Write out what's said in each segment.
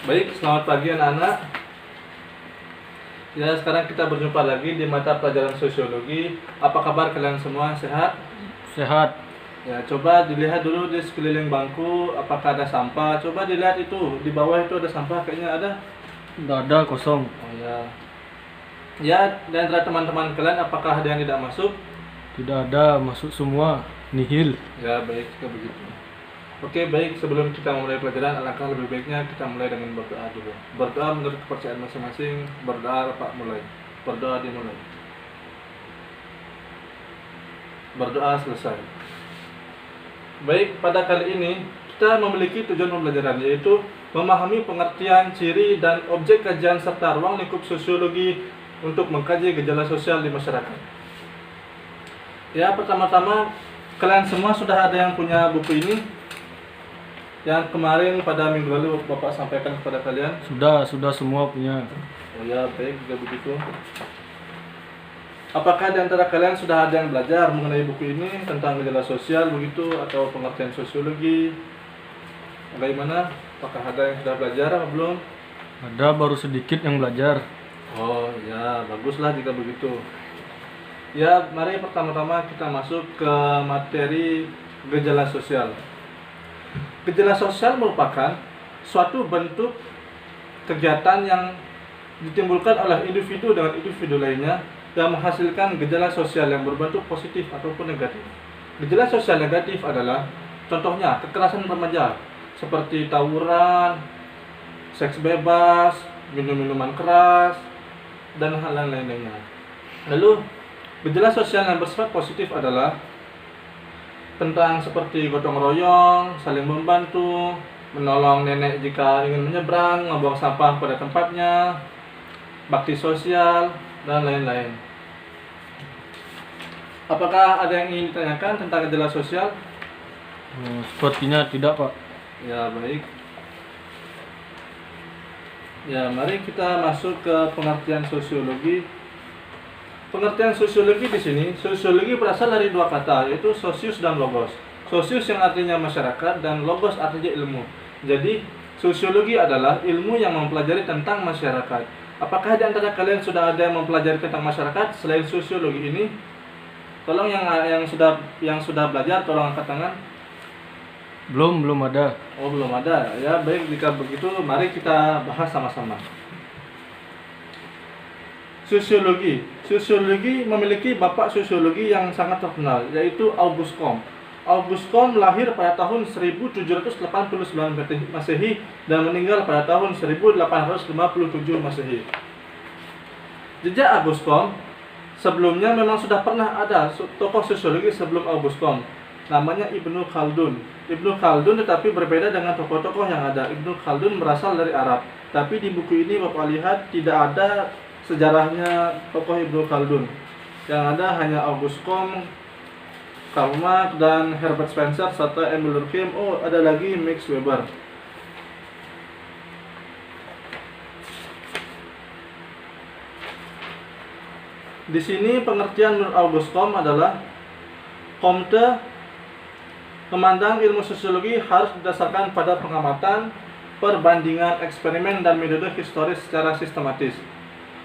Baik, selamat pagi anak-anak. Ya, sekarang kita berjumpa lagi di mata pelajaran sosiologi. Apa kabar kalian semua? Sehat? Sehat. Ya, coba dilihat dulu di sekeliling bangku, apakah ada sampah. Coba dilihat itu, di bawah itu ada sampah, kayaknya ada. Tidak ada, kosong. Oh ya. Ya, dan antara teman-teman kalian apakah ada yang tidak masuk? Tidak ada, masuk semua. Nihil. Ya, baik, jika begitu. Oke, baik, sebelum kita memulai pelajaran, alangkah lebih baiknya kita mulai dengan berdoa dulu. Berdoa menurut kepercayaan masing-masing. Berdoa, Pak, mulai. Berdoa dimulai. Berdoa selesai. Baik, pada kali ini kita memiliki tujuan pembelajaran, yaitu memahami pengertian, ciri, dan objek kajian serta ruang lingkup sosiologi untuk mengkaji gejala sosial di masyarakat. Ya, pertama-tama kalian semua sudah ada yang punya buku ini? Yang kemarin pada minggu lalu Bapak sampaikan kepada kalian. Sudah semua punya. Oh ya, baik, jika begitu. Apakah di antara kalian sudah ada yang belajar mengenai buku ini tentang gejala sosial begitu atau pengertian sosiologi? Bagaimana? Apakah ada yang sudah belajar atau belum? Ada baru sedikit yang belajar. Oh ya, baguslah jika begitu. Ya, mari pertama-tama kita masuk ke materi gejala sosial. Gejala sosial merupakan suatu bentuk kegiatan yang ditimbulkan oleh individu dengan individu lainnya yang menghasilkan gejala sosial yang berbentuk positif ataupun negatif. Gejala sosial negatif adalah contohnya kekerasan remaja seperti tawuran, seks bebas, minum-minuman keras, dan hal lain-lainnya. Lalu gejala sosial yang bersifat positif adalah tentang seperti gotong royong, saling membantu, menolong nenek jika ingin menyeberang, membuang sampah pada tempatnya, bakti sosial, dan lain-lain. Apakah ada yang ingin ditanyakan tentang gejala sosial? Sepertinya tidak, Pak. Ya, baik. Ya, mari kita masuk ke pengertian sosiologi. Pengertian sosiologi di sini, sosiologi berasal dari dua kata, yaitu sosius dan logos. Sosius yang artinya masyarakat dan logos artinya ilmu. Jadi, sosiologi adalah ilmu yang mempelajari tentang masyarakat. Apakah di antara kalian sudah ada yang mempelajari tentang masyarakat selain sosiologi ini? Tolong yang sudah belajar tolong angkat tangan. Belum ada. Oh, belum ada. Ya, baik, jika begitu mari kita bahas sama-sama. Sosiologi memiliki bapak sosiologi yang sangat terkenal, yaitu Auguste Comte. Auguste Comte lahir pada tahun 1789 Masehi dan meninggal pada tahun 1857 Masehi. Jejak Auguste Comte sebelumnya memang sudah pernah ada tokoh sosiologi sebelum Auguste Comte, namanya Ibnu Khaldun. Ibnu Khaldun tetapi berbeda dengan tokoh-tokoh yang ada. Ibnu Khaldun berasal dari Arab, tapi di buku ini Bapak lihat tidak ada sejarahnya tokoh Ibnu Khaldun. Yang ada hanya Auguste Comte, Karl Marx, dan Herbert Spencer serta Emil Durkheim. Oh, ada lagi Max Weber. Di sini pengertian menurut Auguste Comte adalah Comte memandang ilmu sosiologi harus didasarkan pada pengamatan, perbandingan, eksperimen, dan metode historis secara sistematis.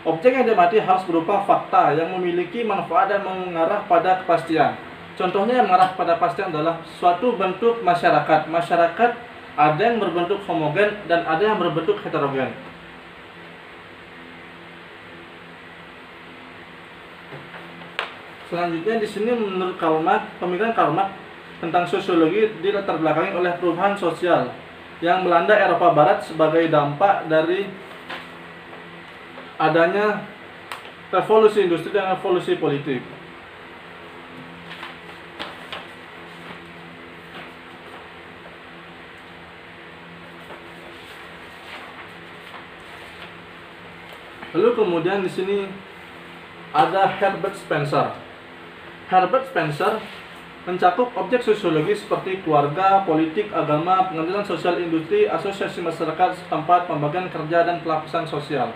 Objek yang diamati harus berupa fakta yang memiliki manfaat dan mengarah pada kepastian. Contohnya yang mengarah pada kepastian adalah suatu bentuk masyarakat. Masyarakat ada yang berbentuk homogen dan ada yang berbentuk heterogen. Selanjutnya di sini menurut Karl Marx, pemikiran Karl Marx tentang sosiologi dilatar belakangi oleh perubahan sosial yang melanda Eropa Barat sebagai dampak dari adanya revolusi industri dan revolusi politik. Lalu kemudian di sini ada Herbert Spencer. Herbert Spencer mencakup objek sosiologi seperti keluarga, politik, agama, pengadilan sosial industri, asosiasi masyarakat setempat, pembagian kerja, dan pelapisan sosial.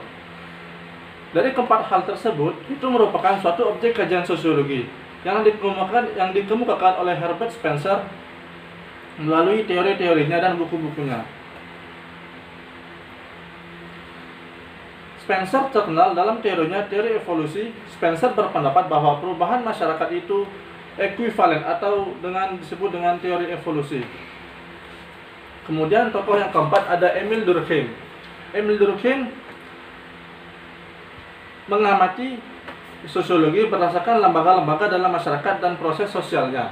Dari keempat hal tersebut, itu merupakan suatu objek kajian sosiologi yang dikemukakan oleh Herbert Spencer melalui teori-teorinya dan buku-bukunya. Spencer terkenal dalam teorinya teori evolusi. Spencer berpendapat bahwa perubahan masyarakat itu ekuivalen atau disebut dengan teori evolusi. Kemudian tokoh yang keempat ada Emil Durkheim. Emil Durkheim mengamati sosiologi berdasarkan lembaga-lembaga dalam masyarakat dan proses sosialnya.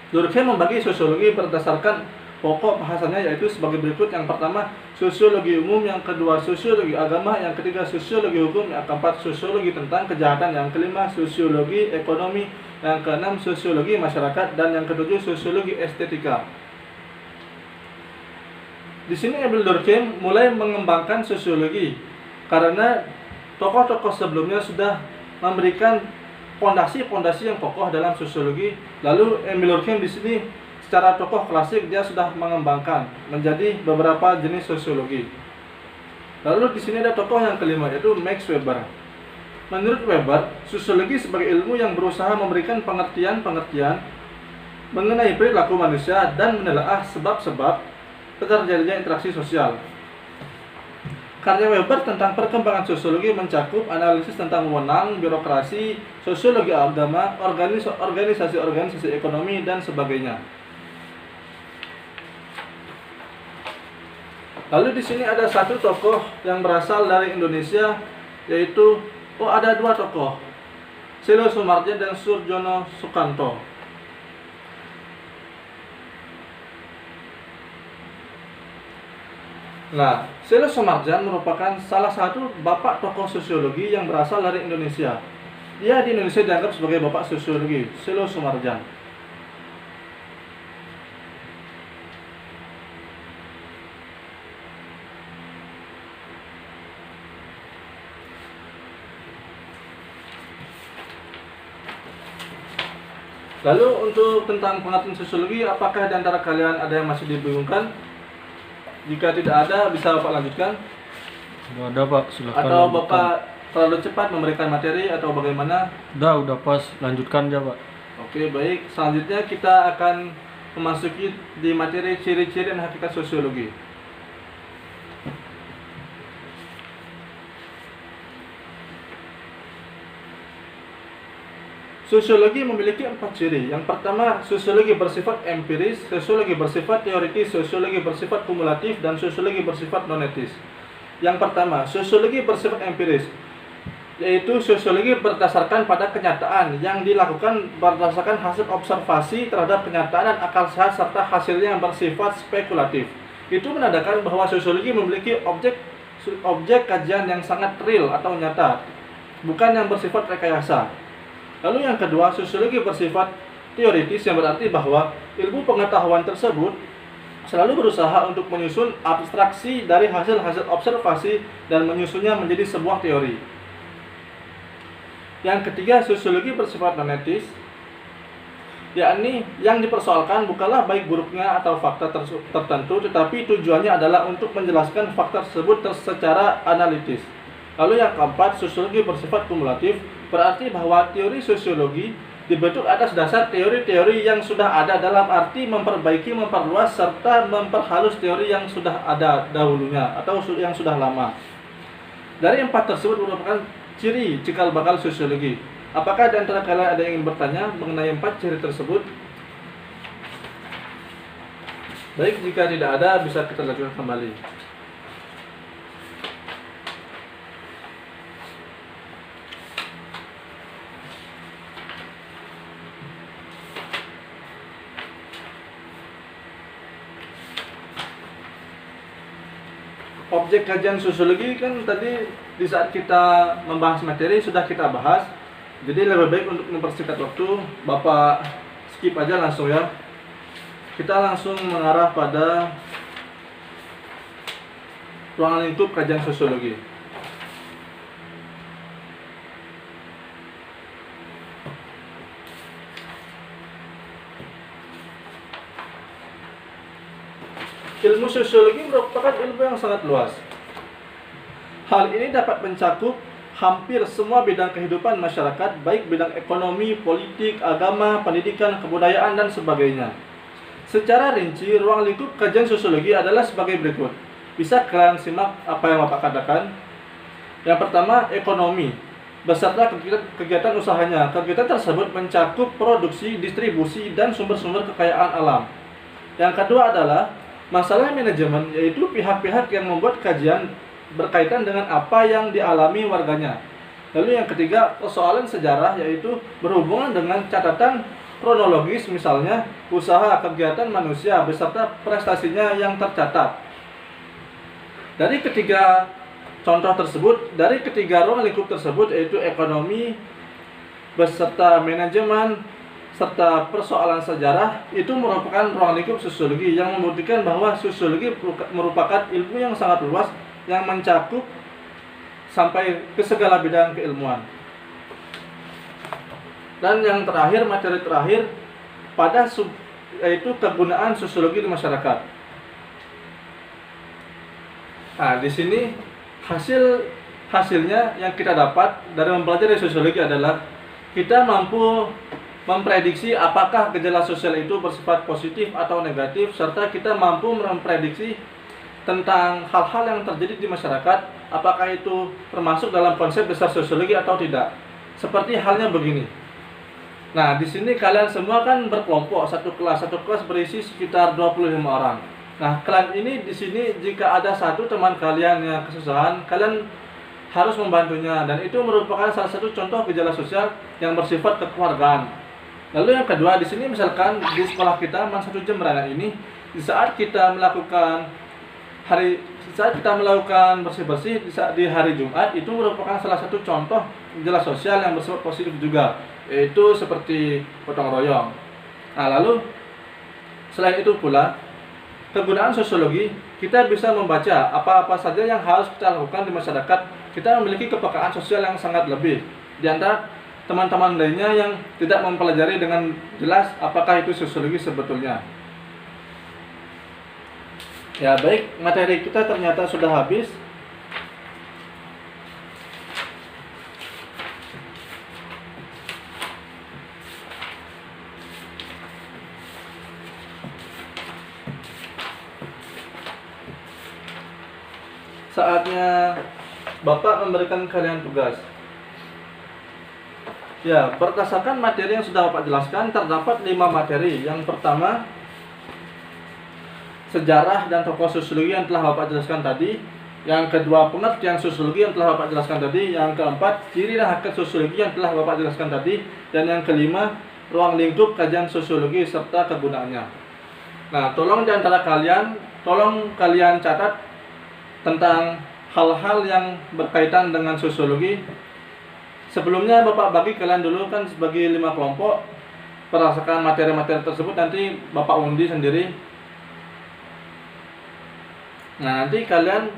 Durkheim membagi sosiologi berdasarkan pokok bahasanya, yaitu sebagai berikut. Yang pertama, sosiologi umum. Yang kedua, sosiologi agama. Yang ketiga, sosiologi hukum. Yang keempat, sosiologi tentang kejahatan. Yang kelima, sosiologi ekonomi. Yang keenam, sosiologi masyarakat. Dan yang ketujuh, sosiologi estetika. Di sini Emil Durkheim mulai mengembangkan sosiologi karena tokoh-tokoh sebelumnya sudah memberikan pondasi-pondasi yang kokoh dalam sosiologi. Lalu Emil Durkheim di sini secara tokoh klasik dia sudah mengembangkan menjadi beberapa jenis sosiologi. Lalu di sini ada tokoh yang kelima, yaitu Max Weber. Menurut Weber, sosiologi sebagai ilmu yang berusaha memberikan pengertian-pengertian mengenai perilaku manusia dan menelaah sebab-sebab terjadinya interaksi sosial. Karya Weber tentang perkembangan sosiologi mencakup analisis tentang wewenang, birokrasi, sosiologi agama, organisasi ekonomi, dan sebagainya. Lalu di sini ada satu tokoh yang berasal dari Indonesia, yaitu ada dua tokoh, Selo Soemardjan dan Surjono Sukanto. Nah, Selo Soemardjan merupakan salah satu bapak tokoh sosiologi yang berasal dari Indonesia. Dia di Indonesia dianggap sebagai bapak sosiologi, Selo Soemardjan. Lalu untuk tentang pengertian sosiologi, apakah di antara kalian ada yang masih dibingungkan? Jika tidak ada, bisa Bapak lanjutkan. Udah ada Pak, silakan. Atau lanjutkan. Bapak terlalu cepat memberikan materi atau bagaimana? Udah pas, lanjutkan aja Pak. Oke, baik. Selanjutnya kita akan memasuki di materi ciri-ciri dan hakikat sosiologi. Sosiologi memiliki 4 ciri. Yang pertama, sosiologi bersifat empiris, sosiologi bersifat teoritis, sosiologi bersifat kumulatif, dan sosiologi bersifat nonetis. Yang pertama, sosiologi bersifat empiris, yaitu sosiologi berdasarkan pada kenyataan yang dilakukan berdasarkan hasil observasi terhadap kenyataan dan akal sehat serta hasilnya yang bersifat spekulatif. Itu menandakan bahwa sosiologi memiliki objek kajian yang sangat real atau nyata, bukan yang bersifat rekayasa. Lalu yang kedua, sosiologi bersifat teoritis, yang berarti bahwa ilmu pengetahuan tersebut selalu berusaha untuk menyusun abstraksi dari hasil-hasil observasi dan menyusunnya menjadi sebuah teori. Yang ketiga, sosiologi bersifat nonetis, yakni yang dipersoalkan bukanlah baik buruknya atau fakta tertentu, tetapi tujuannya adalah untuk menjelaskan fakta tersebut secara analitis. Lalu yang keempat, sosiologi bersifat kumulatif, berarti bahwa teori sosiologi dibentuk atas dasar teori-teori yang sudah ada, dalam arti memperbaiki, memperluas, serta memperhalus teori yang sudah ada dahulunya atau yang sudah lama. Dari 4 tersebut merupakan ciri cikal bakal sosiologi. Apakah di antara kalian ada yang ingin bertanya mengenai 4 ciri tersebut? Baik, jika tidak ada, bisa kita lanjutkan kembali. Objek kajian sosiologi kan tadi di saat kita membahas materi sudah kita bahas. Jadi lebih baik untuk mempersingkat waktu, Bapak skip aja langsung ya. Kita langsung mengarah pada ruangan lingkup kajian sosiologi. Ilmu sosiologi merupakan ilmu yang sangat luas. Hal ini dapat mencakup hampir semua bidang kehidupan masyarakat, baik bidang ekonomi, politik, agama, pendidikan, kebudayaan, dan sebagainya. Secara rinci, ruang lingkup kajian sosiologi adalah sebagai berikut. Bisa kalian simak apa yang Bapak katakan? Yang pertama, ekonomi beserta kegiatan usahanya. Kegiatan tersebut mencakup produksi, distribusi, dan sumber-sumber kekayaan alam. Yang kedua adalah masalah manajemen, yaitu pihak-pihak yang membuat kajian berkaitan dengan apa yang dialami warganya. Lalu yang ketiga, persoalan sejarah, yaitu berhubungan dengan catatan kronologis, misalnya usaha kegiatan manusia beserta prestasinya yang tercatat. Dari ketiga contoh tersebut, dari ketiga ruang lingkup tersebut, yaitu ekonomi beserta manajemen serta persoalan sejarah, itu merupakan ruang lingkup sosiologi yang membuktikan bahwa sosiologi merupakan ilmu yang sangat luas yang mencakup sampai ke segala bidang keilmuan. Dan yang terakhir, materi terakhir yaitu kegunaan sosiologi di masyarakat. Nah, di sini hasilnya yang kita dapat dari mempelajari sosiologi adalah kita mampu memprediksi apakah gejala sosial itu bersifat positif atau negatif, serta kita mampu memprediksi tentang hal-hal yang terjadi di masyarakat, apakah itu termasuk dalam konsep besar sosiologi atau tidak. Seperti halnya begini. Nah, di sini kalian semua kan berkelompok, satu kelas berisi sekitar 25 orang. Nah, kalian ini di sini jika ada satu teman kalian yang kesusahan, kalian harus membantunya, dan itu merupakan salah satu contoh gejala sosial yang bersifat kekeluargaan. Lalu yang kedua, di sini misalkan di sekolah kita Man 1 Jembrana ini, di saat kita melakukan bersih-bersih di hari Jumat, itu merupakan salah satu contoh gejala sosial yang bersifat positif juga, yaitu seperti gotong royong. Nah, lalu selain itu pula, kegunaan sosiologi, kita bisa membaca apa-apa saja yang harus kita lakukan di masyarakat. Kita memiliki kepekaan sosial yang sangat lebih di antara teman-teman lainnya yang tidak mempelajari dengan jelas apakah itu sosiologi sebetulnya. Ya, baik, materi kita ternyata sudah habis. Saatnya Bapak memberikan kalian tugas. Ya, berdasarkan materi yang sudah Bapak jelaskan, terdapat 5 materi. Yang pertama, sejarah dan tokoh sosiologi yang telah Bapak jelaskan tadi. Yang kedua, pengertian sosiologi yang telah Bapak jelaskan tadi. Yang keempat, ciri dan hakikat sosiologi yang telah Bapak jelaskan tadi. Dan yang kelima, ruang lingkup kajian sosiologi serta kegunaannya. Nah, tolong di antara kalian, catat tentang hal-hal yang berkaitan dengan sosiologi. Sebelumnya Bapak bagi kalian dulu kan sebagai 5 kelompok. Berdasarkan materi-materi tersebut nanti Bapak undi sendiri. Nah, nanti kalian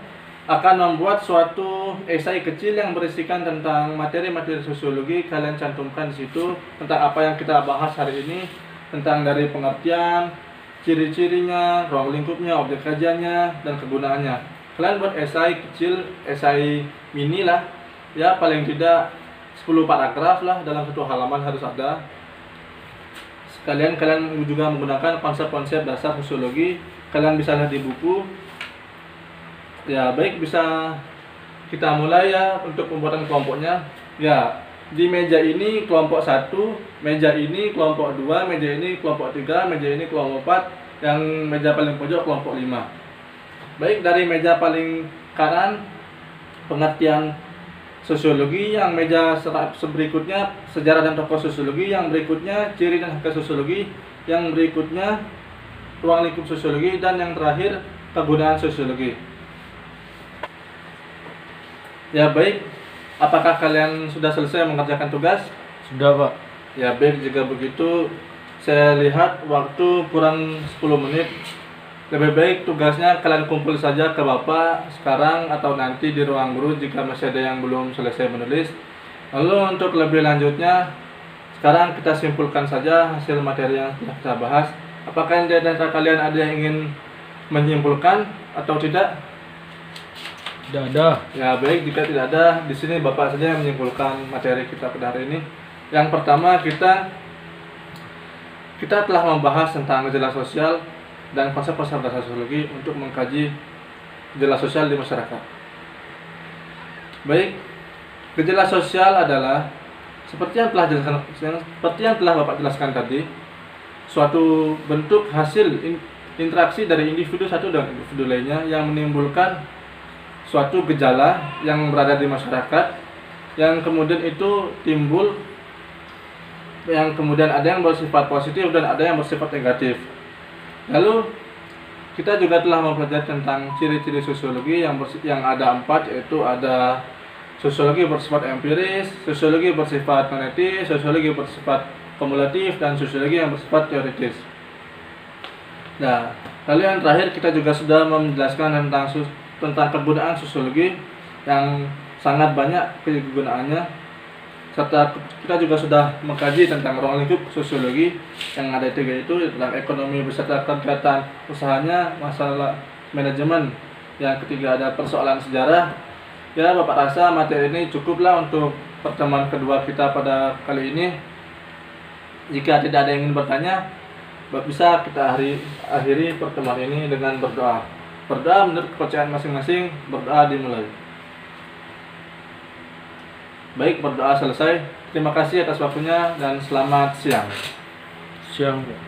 akan membuat suatu esai kecil yang berisikan tentang materi-materi sosiologi. Kalian cantumkan di situ tentang apa yang kita bahas hari ini, tentang dari pengertian, ciri-cirinya, ruang lingkupnya, objek kajiannya, dan kegunaannya. Kalian buat esai kecil, esai mini lah, ya paling tidak 10 paragraf lah, dalam satu halaman harus ada. Sekalian kalian juga menggunakan konsep-konsep dasar sosiologi, kalian bisa lihat di buku. Ya, baik, bisa kita mulai ya untuk pembuatan kelompoknya. Ya, di meja ini kelompok 1, meja ini kelompok 2, meja ini kelompok 3, meja ini kelompok 4, yang meja paling pojok kelompok 5. Baik, dari meja paling kanan pengertian sosiologi, yang meja berikutnya sejarah dan tokoh sosiologi, yang berikutnya ciri dan hakikat sosiologi, yang berikutnya ruang lingkup sosiologi, dan yang terakhir kegunaan sosiologi. Ya, baik, apakah kalian sudah selesai mengerjakan tugas? Sudah, Pak. Ya, baik, jika begitu saya lihat waktu kurang 10 menit. Lebih baik tugasnya kalian kumpul saja ke Bapak sekarang atau nanti di ruang guru jika masih ada yang belum selesai menulis. Lalu untuk lebih lanjutnya, sekarang kita simpulkan saja hasil materi yang telah kita bahas. Apakah di antara kalian ada yang ingin menyimpulkan atau tidak? Tidak ada. Ya, baik, jika tidak ada, di sini Bapak saja yang menyimpulkan materi kita pada hari ini. Yang pertama, kita telah membahas tentang gejala sosial dan konsep-konsep dasar sosiologi untuk mengkaji gejala sosial di masyarakat. Baik, gejala sosial adalah seperti yang telah Bapak jelaskan tadi, suatu bentuk hasil interaksi dari individu satu dengan individu lainnya yang menimbulkan suatu gejala yang berada di masyarakat, yang kemudian itu timbul, yang kemudian ada yang bersifat positif dan ada yang bersifat negatif. Lalu kita juga telah mempelajari tentang ciri-ciri sosiologi yang ada 4, yaitu ada sosiologi bersifat empiris, sosiologi bersifat magnetis, sosiologi bersifat kumulatif, dan sosiologi yang bersifat teoritis. Nah, lalu yang terakhir kita juga sudah menjelaskan tentang kegunaan sosiologi yang sangat banyak kegunaannya, serta kita juga sudah mengkaji tentang ruang lingkup sosiologi yang ada 3, itu tentang ekonomi beserta kegiatan usahanya, masalah manajemen, yang ketiga ada persoalan sejarah. Ya, Bapak rasa materi ini cukuplah untuk pertemuan kedua kita pada kali ini. Jika tidak ada yang ingin bertanya, bisa kita akhiri pertemuan ini dengan berdoa. Berdoa menurut kepercayaan masing-masing, berdoa dimulai. Baik, berdoa selesai. Terima kasih atas waktunya dan selamat siang. Siang, Pak.